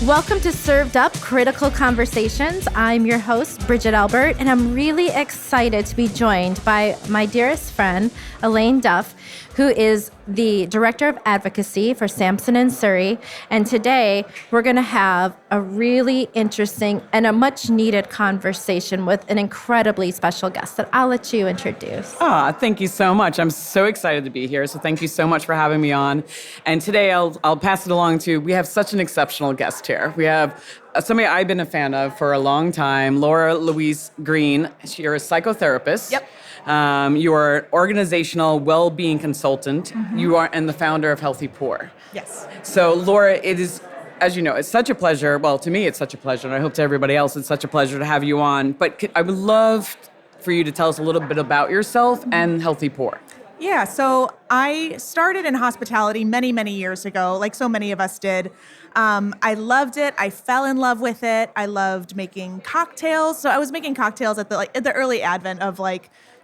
Welcome to Served Up Critical Conversations. I'm your host, Bridget Albert, and I'm really excited to be joined by my dearest friend, Elayne Duff, who is the Director of Advocacy for Sampson and Surrey. And today, we're going to have a really interesting and a much-needed conversation with an incredibly special guest that I'll let you introduce. Thank you so much. I'm so excited to be here. So thank you so much for having me on. And today, I'll pass it along to, we have such an exceptional guest here. We have somebody I've been a fan of for a long time, Laura Louise Green. You're a psychotherapist. Yep. You are an organizational well-being consultant. Mm-hmm. You are and the founder of Healthy Poor. Yes. So Laura, it is, as you know, it's such a pleasure. Well, to me, it's such a pleasure, and I hope to everybody else, it's such a pleasure to have you on. But I would love for you to tell us a little bit about yourself and Healthy Poor. Yeah, so I started in hospitality many, many years ago, like so many of us did. I loved it. I fell in love with it. I loved making cocktails. So I was making cocktails at the early advent of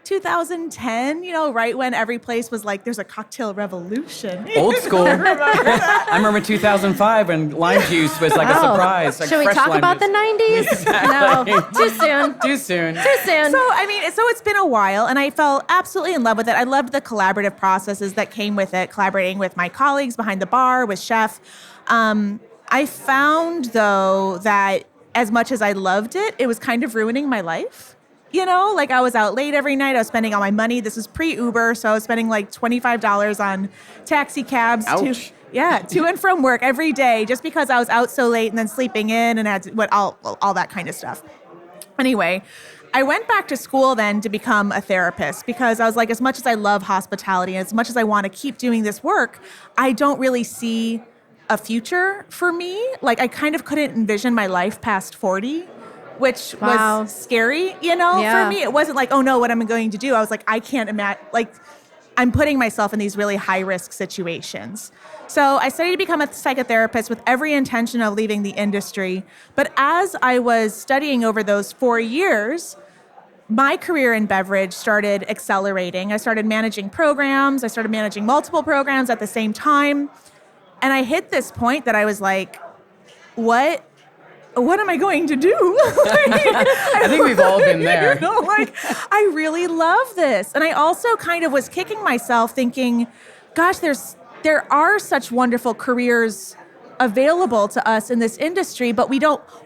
2010, right when every place was like, there's a cocktail revolution. Old school. I remember 2005 when lime juice was like a surprise. Like should we talk about the 90s? Exactly. No, too soon. Too soon. Too soon. So it's been a while, and I fell absolutely in love with it. I loved the collaborative processes that came with it, collaborating with my colleagues behind the bar, with chef. I found, though, that as much as I loved it, it was kind of ruining my life. I was out late every night. I was spending all my money. This is pre-Uber, so I was spending $25 on taxi cabs to and from work every day just because I was out so late and then sleeping in and had all that kind of stuff. Anyway, I went back to school then to become a therapist because I was like, as much as I love hospitality and as much as I want to keep doing this work, I don't really see a future for me. I kind of couldn't envision my life past 40. Which was scary, for me. It wasn't like, oh no, what am I going to do? I was like, I can't imagine, I'm putting myself in these really high risk situations. So I studied to become a psychotherapist with every intention of leaving the industry. But as I was studying over those 4 years, my career in beverage started accelerating. I started managing programs. I started managing multiple programs at the same time. And I hit this point that I was like, what am I going to do? I think we've all been there. I really love this. And I also kind of was kicking myself thinking, gosh, there are such wonderful careers available to us in this industry, but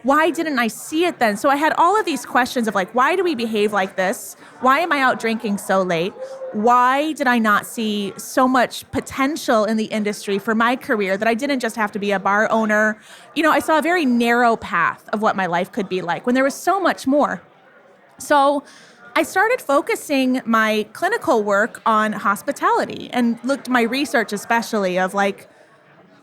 why didn't I see it then? So I had all of these questions of why do we behave like this? Why am I out drinking so late? Why did I not see so much potential in the industry for my career that I didn't just have to be a bar owner? I saw a very narrow path of what my life could be like when there was so much more. So I started focusing my clinical work on hospitality and looked my research especially of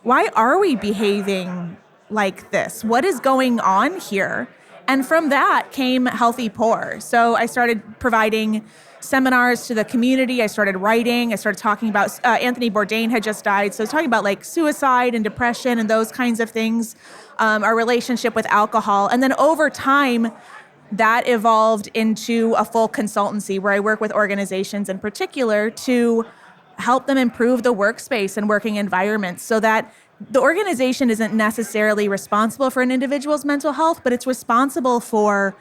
why are we behaving like this? What is going on here? And from that came Healthy Poor. So I started providing seminars to the community. I started writing. I started talking about, Anthony Bourdain had just died. So I was talking about suicide and depression and those kinds of things, our relationship with alcohol. And then over time, that evolved into a full consultancy where I work with organizations in particular to help them improve the workspace and working environments so that the organization isn't necessarily responsible for an individual's mental health, but it's responsible for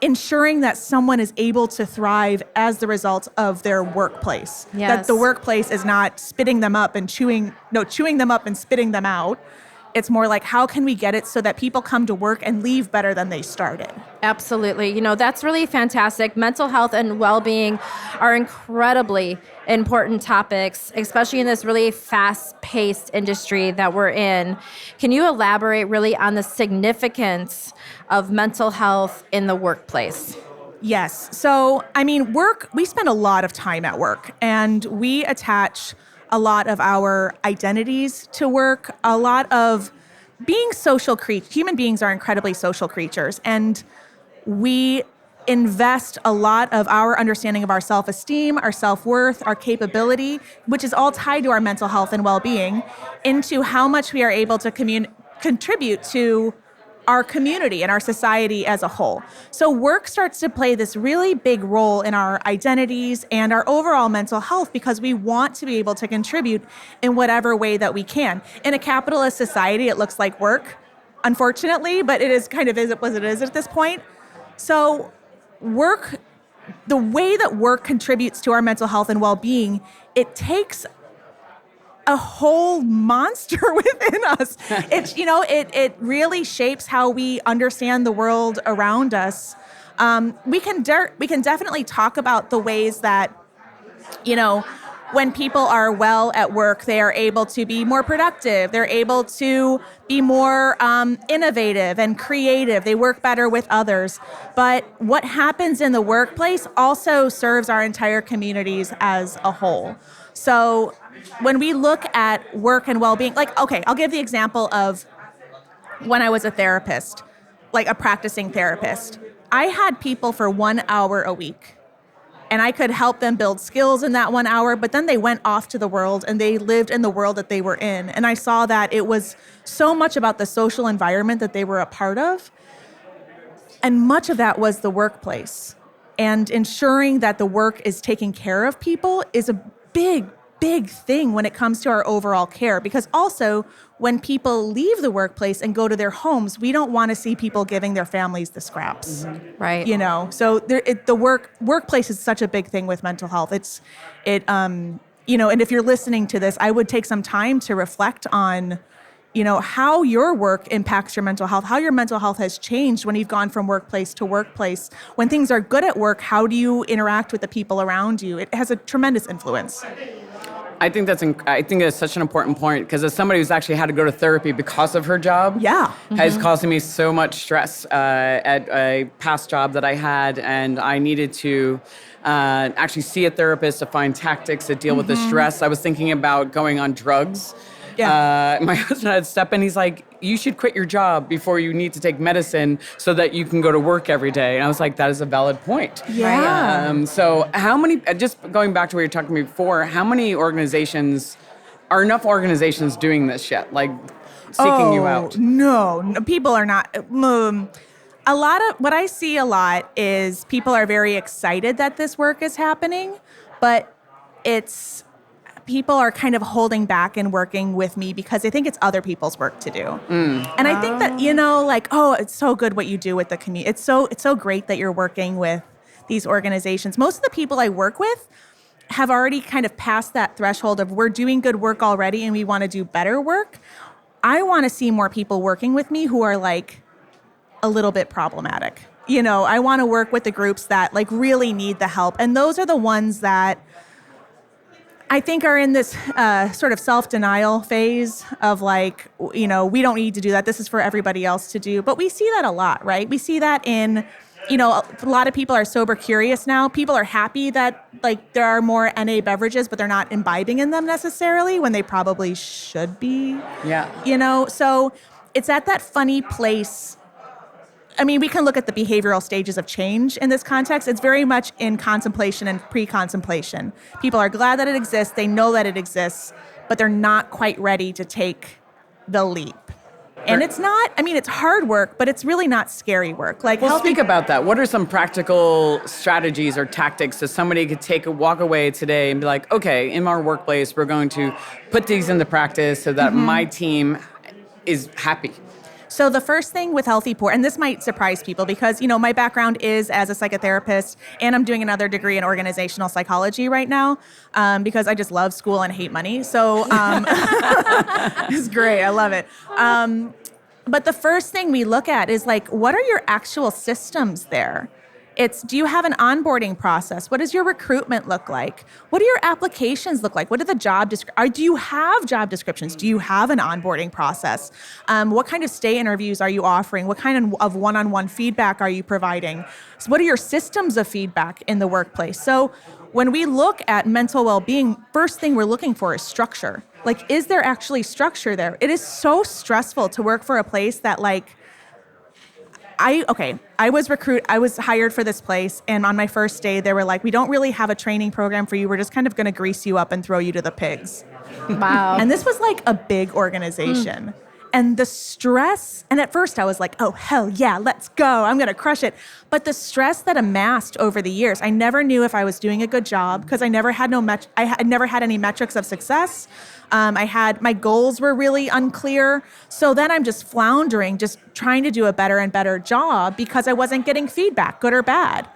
ensuring that someone is able to thrive as the result of their workplace. Yes. That the workplace is not spitting them up and chewing them up and spitting them out. It's more how can we get it so that people come to work and leave better than they started? Absolutely. That's really fantastic. Mental health and well-being are incredibly important topics, especially in this really fast-paced industry that we're in. Can you elaborate really on the significance of mental health in the workplace? Yes. So, work, we spend a lot of time at work, and we attach a lot of our identities to work, a lot of being social creatures. Human beings are incredibly social creatures, and we invest a lot of our understanding of our self-esteem, our self-worth, our capability, which is all tied to our mental health and well-being, into how much we are able to contribute to our community and our society as a whole. So work starts to play this really big role in our identities and our overall mental health because we want to be able to contribute in whatever way that we can. In a capitalist society, it looks like work. unfortunately, but it is kind of is what it is at this point. So the way that work contributes to our mental health and well-being, it takes a whole monster within us. It's, it really shapes how we understand the world around us. We can definitely talk about the ways that, when people are well at work, they are able to be more productive. They're able to be more innovative and creative. They work better with others. But what happens in the workplace also serves our entire communities as a whole. So when we look at work and well-being, I'll give the example of when I was a therapist, like a practicing therapist. I had people for 1 hour a week. And I could help them build skills in that 1 hour, but then they went off to the world and they lived in the world that they were in. And I saw that it was so much about the social environment that they were a part of. And much of that was the workplace. And ensuring that the work is taking care of people is a big thing when it comes to our overall care. Because also, when people leave the workplace and go to their homes, we don't want to see people giving their families the scraps. Mm-hmm. Right. So the workplace is such a big thing with mental health. And if you're listening to this, I would take some time to reflect on, how your work impacts your mental health, how your mental health has changed when you've gone from workplace to workplace. When things are good at work, how do you interact with the people around you? It has a tremendous influence. I think that's such an important point, because as somebody who's actually had to go to therapy because of her job, has caused me so much stress at a past job that I had, and I needed to actually see a therapist to find tactics to deal with the stress. I was thinking about going on drugs. Yeah. My husband had to step in. He's like, you should quit your job before you need to take medicine so that you can go to work every day. And I was like, that is a valid point. Yeah. So how many, just going back to what you were talking to me before, how many organizations, are enough organizations doing this yet? Like seeking you out? No, people are not. A lot of what I see a lot is people are very excited that this work is happening, but people are kind of holding back and working with me because they think it's other people's work to do. And I think that, it's so good what you do with the community. It's so great that you're working with these organizations. Most of the people I work with have already kind of passed that threshold of we're doing good work already and we want to do better work. I want to see more people working with me who are like a little bit problematic. I want to work with the groups that like really need the help. And those are the ones that I think are in this sort of self-denial phase of like, we don't need to do that. This is for everybody else to do. But we see that a lot, right? We see that in, a lot of people are sober curious now. People are happy that like there are more NA beverages, but they're not imbibing in them necessarily when they probably should be. Yeah. So it's at that funny place. I mean, we can look at the behavioral stages of change in this context. It's very much in contemplation and pre-contemplation. People are glad that it exists. They know that it exists, but they're not quite ready to take the leap. And it's not, it's hard work, but it's really not scary work. Speak about that. What are some practical strategies or tactics that somebody could walk away today and be like, okay, in our workplace, we're going to put these into practice so that my team is happy? So the first thing with healthy pour, and this might surprise people because, my background is as a psychotherapist and I'm doing another degree in organizational psychology right now because I just love school and hate money. So it's great. I love it. But the first thing we look at is like, what are your actual systems there? Do you have an onboarding process? What does your recruitment look like? What do your applications look like? What are the do you have job descriptions? Do you have an onboarding process? What kind of stay interviews are you offering? What kind of one-on-one feedback are you providing? So what are your systems of feedback in the workplace? So when we look at mental well-being, first thing we're looking for is structure. Like, is there actually structure there? It is so stressful to work for a place that like, I was hired for this place, and on my first day, they were like, we don't really have a training program for you. We're just kind of going to grease you up and throw you to the pigs. Wow. And this was like a big organization. And the stress, and at first I was like, oh, hell yeah, let's go. I'm going to crush it. But the stress that amassed over the years, I never knew if I was doing a good job because I never had never had any metrics of success. My goals were really unclear. So then I'm just floundering, just trying to do a better and better job because I wasn't getting feedback, good or bad.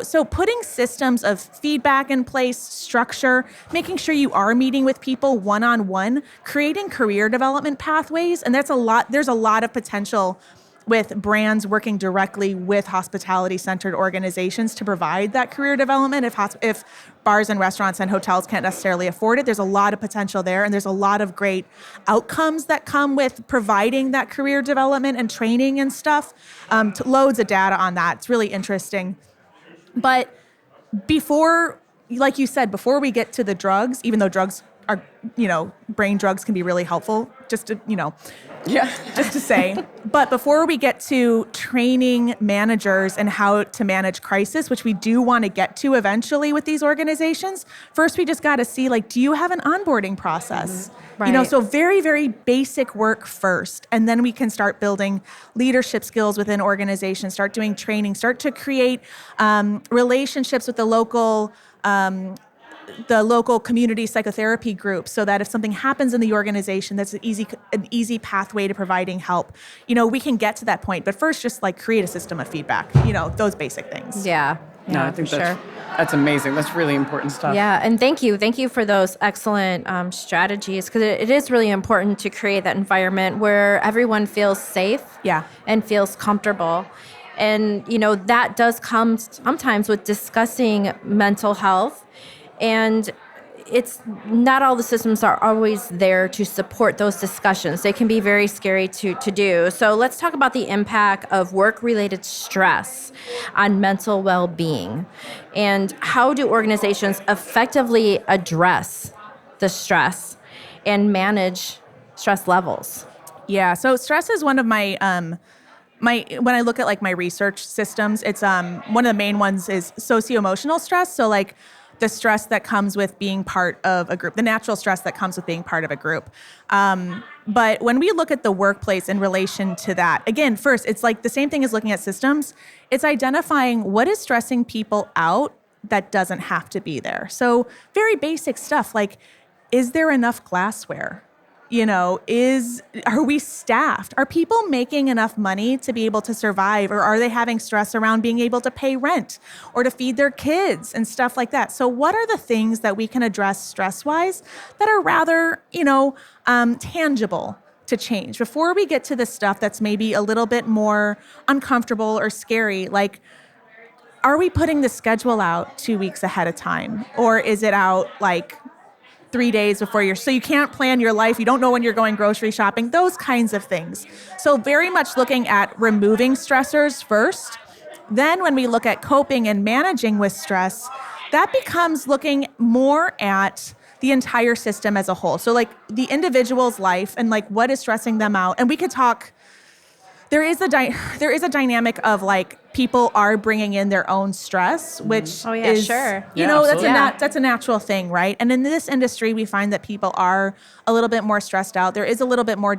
So putting systems of feedback in place, structure, making sure you are meeting with people one-on-one, creating career development pathways, and there's a lot of potential with brands working directly with hospitality-centered organizations to provide that career development. If bars and restaurants and hotels can't necessarily afford it, there's a lot of potential there, and there's a lot of great outcomes that come with providing that career development and training and stuff. Loads of data on that. It's really interesting. But before, like you said, before we get to the drugs, even though drugs are, brain drugs can be really helpful, just to say. But before we get to training managers and how to manage crisis, which we do want to get to eventually with these organizations, first we just got to see, do you have an onboarding process? Right. So very, very basic work first. And then we can start building leadership skills within organizations, start doing training, start to create relationships with the local community psychotherapy group so that if something happens in the organization, that's an easy pathway to providing help. We can get to that point, but first just create a system of feedback, those basic things. Yeah. No, I think that's amazing. That's really important stuff. Yeah, and thank you for those excellent strategies, because it is really important to create that environment where everyone feels safe and feels comfortable. And, that does come sometimes with discussing mental health. And it's not all the systems are always there to support those discussions. They can be very scary to do. So let's talk about the impact of work-related stress on mental well-being. And how do organizations effectively address the stress and manage stress levels? Yeah, so stress is one of my when I look at my research systems, it's one of the main ones is socio-emotional stress. So the stress that comes with being part of a group, the natural stress that comes with being part of a group. But when we look at the workplace in relation to that, again, first, it's the same thing as looking at systems. It's identifying what is stressing people out that doesn't have to be there. So very basic stuff is there enough glassware? Are we staffed? Are people making enough money to be able to survive? Or are they having stress around being able to pay rent or to feed their kids and stuff like that? So what are the things that we can address stress-wise that are rather, tangible to change? Before we get to the stuff that's maybe a little bit more uncomfortable or scary, are we putting the schedule out 2 weeks ahead of time? Or is it out 3 days before so you can't plan your life. You don't know when you're going grocery shopping, those kinds of things. So very much looking at removing stressors first. Then when we look at coping and managing with stress, that becomes looking more at the entire system as a whole. So the individual's life and what is stressing them out. And we could talk, there is a dynamic of people are bringing in their own stress, which is, sure. That's a natural thing, right? And in this industry, we find that people are a little bit more stressed out. There is a little bit more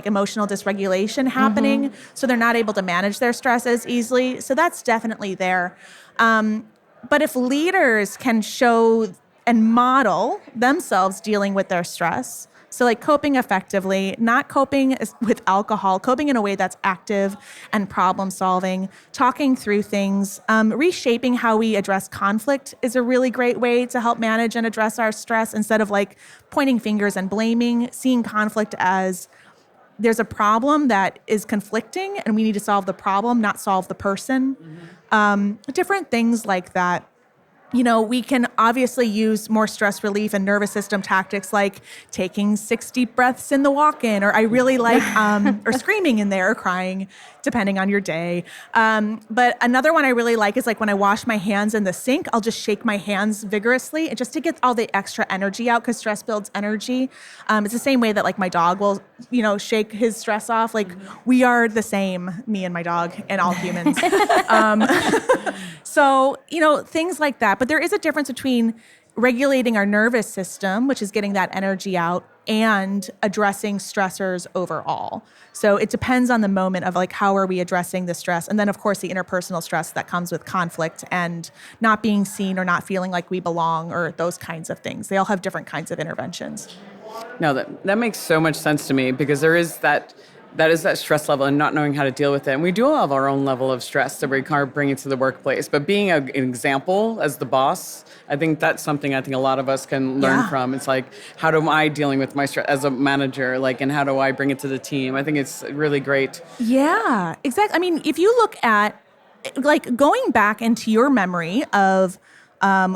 emotional dysregulation happening, so they're not able to manage their stress as easily. So that's definitely there. But if leaders can show and model themselves dealing with their stress, so coping effectively, not coping with alcohol, coping in a way that's active and problem solving, talking through things, reshaping how we address conflict is a really great way to help manage and address our stress instead of pointing fingers and blaming, seeing conflict as there's a problem that is conflicting and we need to solve the problem, not solve the person. Different things like that. We can obviously use more stress relief and nervous system tactics like taking 6 deep breaths in the walk-in, or I really like, or screaming in there or crying, depending on your day. But another one I really like is when I wash my hands in the sink, I'll just shake my hands vigorously just to get all the extra energy out because stress builds energy. It's the same way that my dog will, shake his stress off. We are the same, me and my dog and all humans. So, things like that. But there is a difference between regulating our nervous system, which is getting that energy out, and addressing stressors overall. So it depends on the moment of like, how are we addressing the stress? And then of course the interpersonal stress that comes with conflict and not being seen or not feeling like we belong or those kinds of things. They all have different kinds of interventions. No, that makes so much sense to me, because there is that stress level and not knowing how to deal with it. And we do all have our own level of stress that we kind of bring into the workplace. But being an example as the boss, I think that's something I think a lot of us can learn from. It's like, how am I dealing with my stress as a manager? Like, and how do I bring it to the team? I think it's really great. Yeah, exactly. I mean, if you look at like going back into your memory of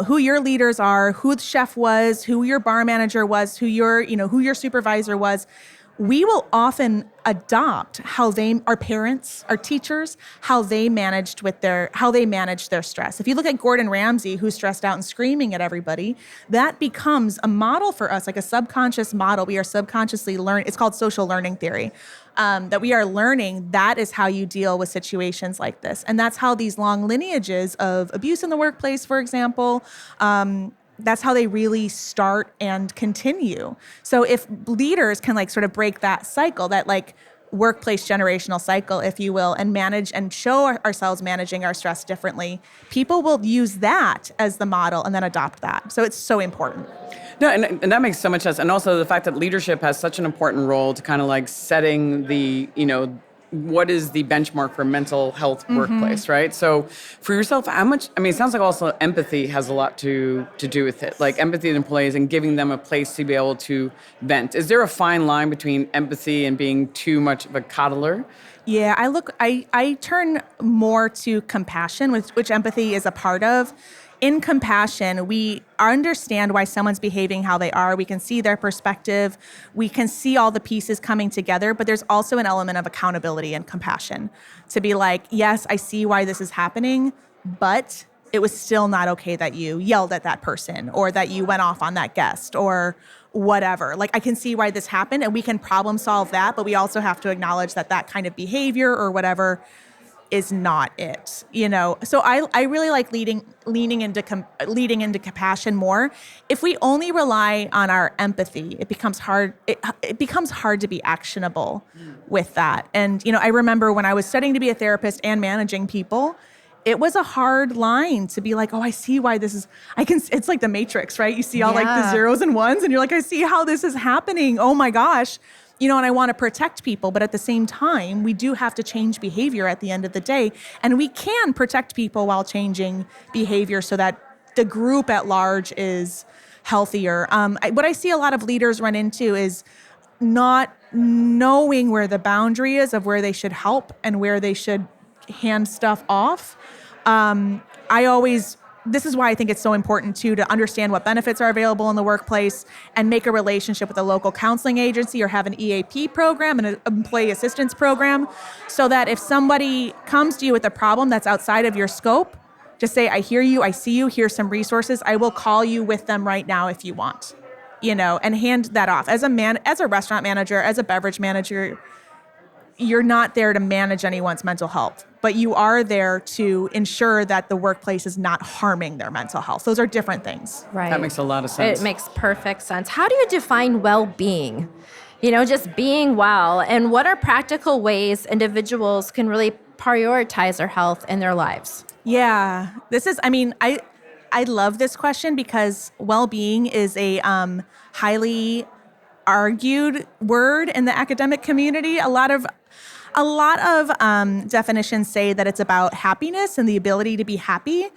who your leaders are, who the chef was, who your bar manager was, who your supervisor was, we will often adopt our parents, our teachers, how they managed their stress. If you look at Gordon Ramsay, who's stressed out and screaming at everybody, that becomes a model for us, like a subconscious model. We are subconsciously it's called social learning theory, that we are learning that is how you deal with situations like this. And that's how these long lineages of abuse in the workplace, for example, that's how they really start and continue. So if leaders can like sort of break that cycle, that like workplace generational cycle, if you will, and manage and show ourselves managing our stress differently, people will use that as the model and then adopt that. So it's so important. No, and that makes so much sense. And also the fact that leadership has such an important role to kind of like setting the, what is the benchmark for mental health workplace, right? So for yourself, it sounds like also empathy has a lot to do with it, like empathy to employees and giving them a place to be able to vent. Is there a fine line between empathy and being too much of a coddler? Yeah, I turn more to compassion, which empathy is a part of. In compassion, we understand why someone's behaving how they are. We can see their perspective. We can see all the pieces coming together, but there's also an element of accountability and compassion to be like, yes, I see why this is happening, but it was still not okay that you yelled at that person or that you went off on that guest or whatever. Like, I can see why this happened and we can problem solve that, but we also have to acknowledge that kind of behavior or whatever is not it, So I really like leaning into compassion more. If we only rely on our empathy, it becomes hard. It becomes hard to be actionable with that. And I remember when I was studying to be a therapist and managing people, it was a hard line to be like, oh, I see why this is. It's like the Matrix, right? You see all like the zeros and ones, and you're like, I see how this is happening. Oh my gosh. And I want to protect people, but at the same time, we do have to change behavior at the end of the day. And we can protect people while changing behavior so that the group at large is healthier. What I see a lot of leaders run into is not knowing where the boundary is of where they should help and where they should hand stuff off. This is why I think it's so important too to understand what benefits are available in the workplace and make a relationship with a local counseling agency or have an EAP program, an employee assistance program, so that if somebody comes to you with a problem that's outside of your scope, just say, I hear you, I see you, here's some resources, I will call you with them right now if you want, and hand that off. As a restaurant manager, as a beverage manager, you're not there to manage anyone's mental health, but you are there to ensure that the workplace is not harming their mental health. Those are different things. Right. That makes a lot of sense. It makes perfect sense. How do you define well-being? Just being well, and what are practical ways individuals can really prioritize their health in their lives? Yeah, I love this question because well-being is a highly argued word in the academic community. A lot of definitions say that it's about happiness and the ability to be happy.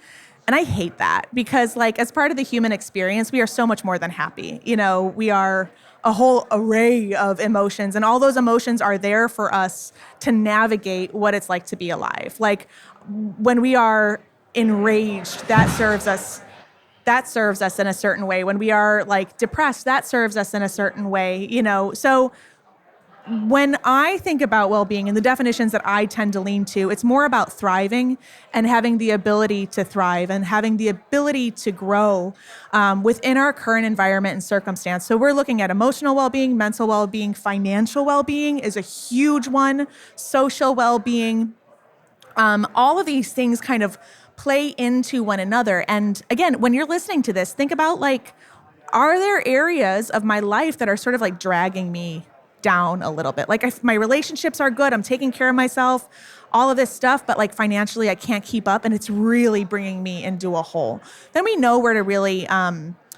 And I hate that because as part of the human experience, we are so much more than happy. We are a whole array of emotions, and all those emotions are there for us to navigate what it's like to be alive. Like when we are enraged, that serves us in a certain way. When we are depressed, that serves us in a certain way, So when I think about well-being and the definitions that I tend to lean to, it's more about thriving and having the ability to thrive and having the ability to grow within our current environment and circumstance. So we're looking at emotional well-being, mental well-being, financial well-being is a huge one, social well-being. All of these things kind of play into one another. And again, when you're listening to this, think about like, are there areas of my life that are sort of like dragging me down a little bit? Like if my relationships are good, I'm taking care of myself, all of this stuff, but like financially I can't keep up and it's really bringing me into a hole. Then we know where to really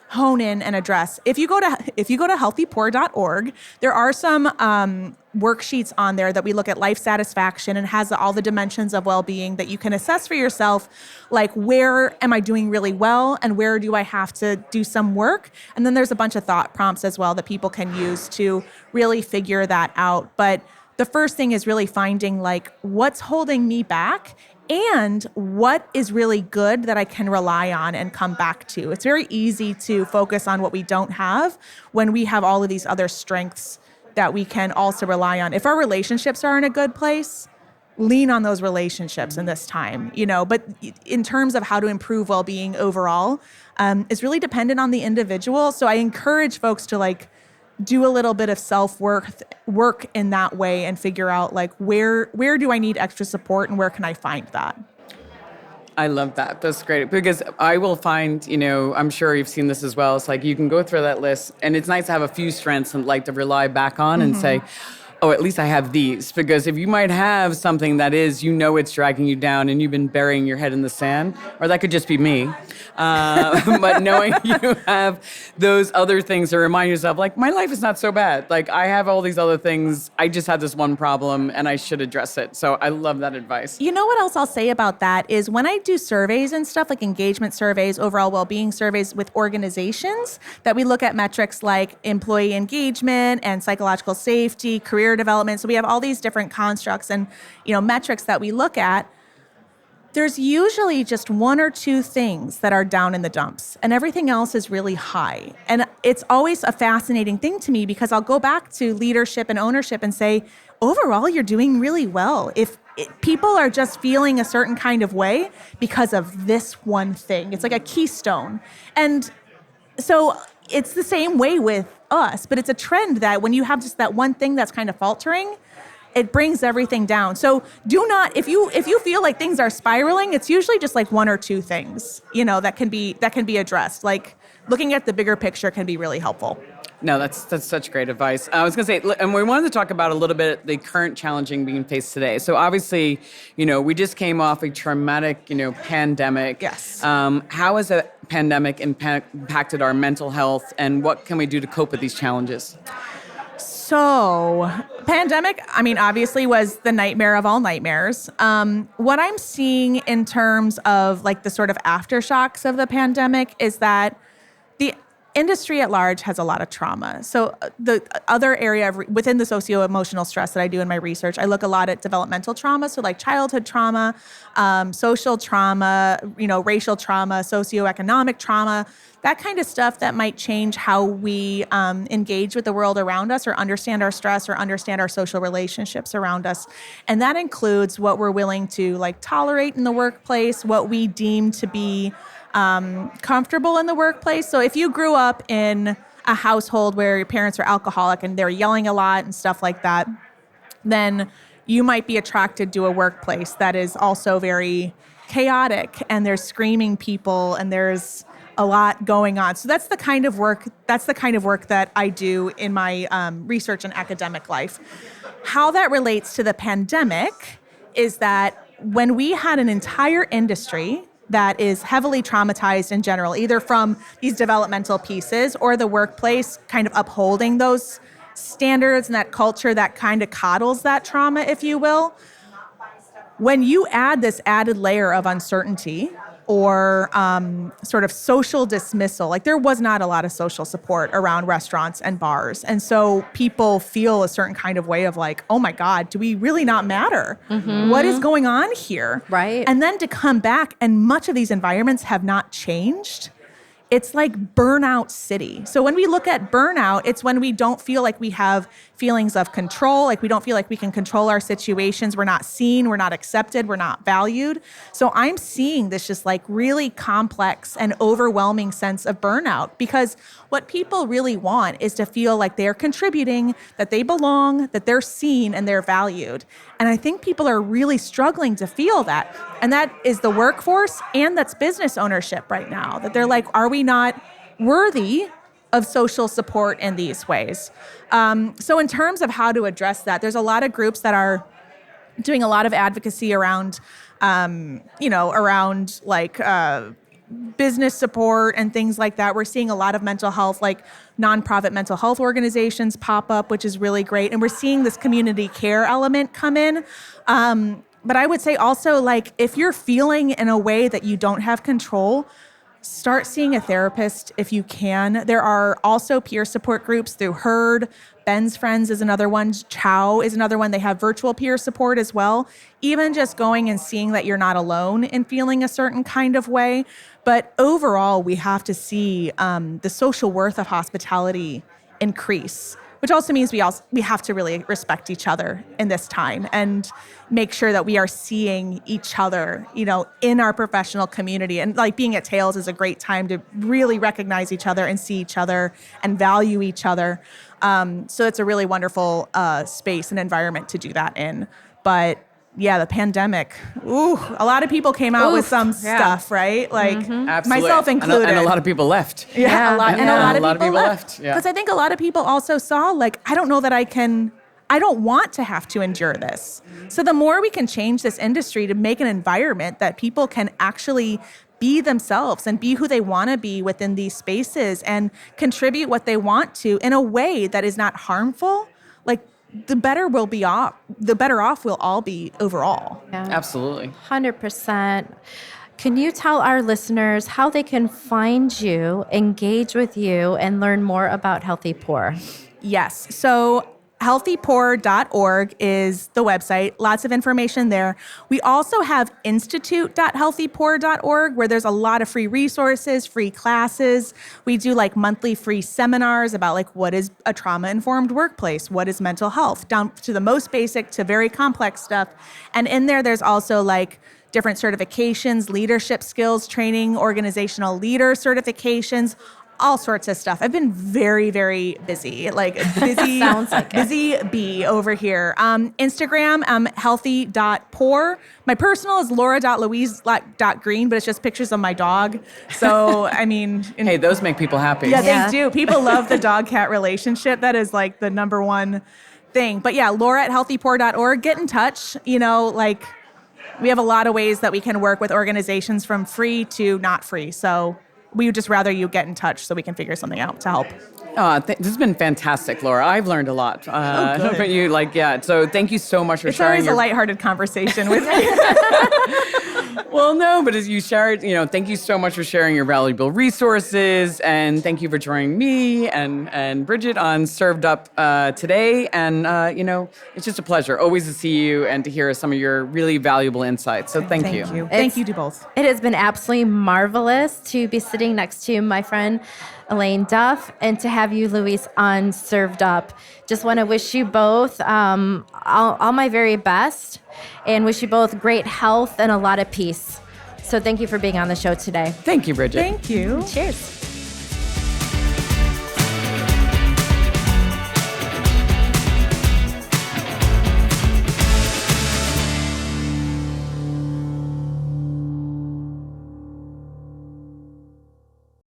hone in and address. If you go to healthypoor.org, there are some worksheets on there that we look at life satisfaction and has all the dimensions of well-being that you can assess for yourself, like where am I doing really well and where do I have to do some work? And then there's a bunch of thought prompts as well that people can use to really figure that out. But the first thing is really finding like what's holding me back and what is really good that I can rely on and come back to. It's very easy to focus on what we don't have when we have all of these other strengths that we can also rely on. If our relationships are in a good place, lean on those relationships in this time, but in terms of how to improve well-being overall, is really dependent on the individual. So I encourage folks to like do a little bit of work in that way and figure out like where do I need extra support and where can I find that? I love that. That's great. Because I will find, I'm sure you've seen this as well. It's like you can go through that list and it's nice to have a few strengths and like to rely back on and say, oh, at least I have these. Because if you might have something that is, it's dragging you down and you've been burying your head in the sand, or that could just be me. But knowing you have those other things to remind yourself, like, my life is not so bad. Like, I have all these other things. I just had this one problem and I should address it. So I love that advice. You know what else I'll say about that is when I do surveys and stuff like engagement surveys, overall well-being surveys with organizations that we look at metrics like employee engagement and psychological safety, career development. So we have all these different constructs and, metrics that we look at. There's usually just one or two things that are down in the dumps and everything else is really high. And it's always a fascinating thing to me because I'll go back to leadership and ownership and say, overall, you're doing really well. If people are just feeling a certain kind of way because of this one thing, it's like a keystone. And so it's the same way with us, but it's a trend that when you have just that one thing that's kind of faltering, it brings everything down. So do not, if you feel like things are spiraling, it's usually just like one or two things, that can be addressed. Like looking at the bigger picture can be really helpful. No, that's such great advice. I was going to say, and we wanted to talk about a little bit the current challenging being faced today. So obviously, we just came off a traumatic, pandemic. Yes. How has the pandemic impacted our mental health, and what can we do to cope with these challenges? So, pandemic, obviously was the nightmare of all nightmares. What I'm seeing in terms of like the sort of aftershocks of the pandemic is that the industry at large has a lot of trauma. So the other area within the socio-emotional stress that I do in my research, I look a lot at developmental trauma. So like childhood trauma, social trauma, racial trauma, socioeconomic trauma, that kind of stuff that might change how we engage with the world around us or understand our stress or understand our social relationships around us. And that includes what we're willing to like tolerate in the workplace, what we deem to be comfortable in the workplace. So if you grew up in a household where your parents are alcoholic and they're yelling a lot and stuff like that, then you might be attracted to a workplace that is also very chaotic and there's screaming people and there's a lot going on. So that's the kind of work that I do in my research and academic life. How that relates to the pandemic is that when we had an entire industry that is heavily traumatized in general, either from these developmental pieces or the workplace kind of upholding those standards and that culture that kind of coddles that trauma, if you will. When you add this added layer of uncertainty or sort of social dismissal, like there was not a lot of social support around restaurants and bars. And so people feel a certain kind of way of like, oh my God, do we really not matter? Mm-hmm. What is going on here? Right. And then to come back and much of these environments have not changed. it's like burnout city. So when we look at burnout, it's when we don't feel like we have feelings of control, like we don't feel like we can control our situations. We're not seen, we're not accepted, we're not valued. So I'm seeing this just like really complex and overwhelming sense of burnout, because what people really want is to feel like they're contributing, that they belong, that they're seen and they're valued. And I think people are really struggling to feel that. And that is the workforce, and that's business ownership right now, that they're like, are we not worthy of social support in these ways? So in terms of how to address that, there's a lot of groups that are doing a lot of advocacy around, business support and things like that. We're seeing a lot of mental health, like nonprofit mental health organizations pop up, which is really great. And we're seeing this community care element come in. But I would say also, like, if you're feeling in a way that you don't have control, start seeing a therapist if you can. There are also peer support groups through HERD. Ben's Friends is another one. Chow is another one. They have virtual peer support as well. Even just going and seeing that you're not alone in feeling a certain kind of way. But overall, we have to see the social worth of hospitality increase, which also means we have to really respect each other in this time and make sure that we are seeing each other, in our professional community. And like being at Tails is a great time to really recognize each other and see each other and value each other. So it's a really wonderful space and environment to do that in. But yeah, the pandemic, a lot of people came out with some stuff, right? Like myself included. And a lot of people left. Yeah, a lot of people left. Yeah. Because I think a lot of people also saw, like, I don't know that I don't want to have to endure this. So the more we can change this industry to make an environment that people can actually be themselves and be who they want to be within these spaces and contribute what they want to in a way that is not harmful, like, the better off we'll all be overall. Yeah. Absolutely. 100%. Can you tell our listeners how they can find you, engage with you, and learn more about Healthy Poor? Yes. So healthypoor.org is the website. Lots of information there. We also have institute.healthypoor.org, where there's a lot of free resources, free classes. We do like monthly free seminars about like what is a trauma-informed workplace, what is mental health, down to the most basic to very complex stuff. And in there's also like different certifications, leadership skills training, organizational leader certifications, all sorts of stuff. I've been very, very busy, Sounds like busy bee over here. Instagram, healthy.poor. My personal is laura.louise.green, but it's just pictures of my dog. So, I mean. Hey, those make people happy. Yeah, they do. People love the dog-cat relationship. That is like the number one thing. But yeah, laura@healthypoor.org. Get in touch. We have a lot of ways that we can work with organizations from free to not free. So we would just rather you get in touch so we can figure something out to help. This has been fantastic, Laura. I've learned a lot. Good. So thank you so much for sharing. It's always a lighthearted conversation with me. Well, no, but as you shared, thank you so much for sharing your valuable resources, and thank you for joining me and Bridget on Served Up today. And it's just a pleasure always to see you and to hear some of your really valuable insights. So thank you. Thank you to both. It has been absolutely marvelous to be sitting next to my friend Elayne Duff and to have you, Louise, on Served Up. Just want to wish you both all my very best and wish you both great health and a lot of peace. So thank you for being on the show today. Thank you, Bridget. Thank you. Cheers.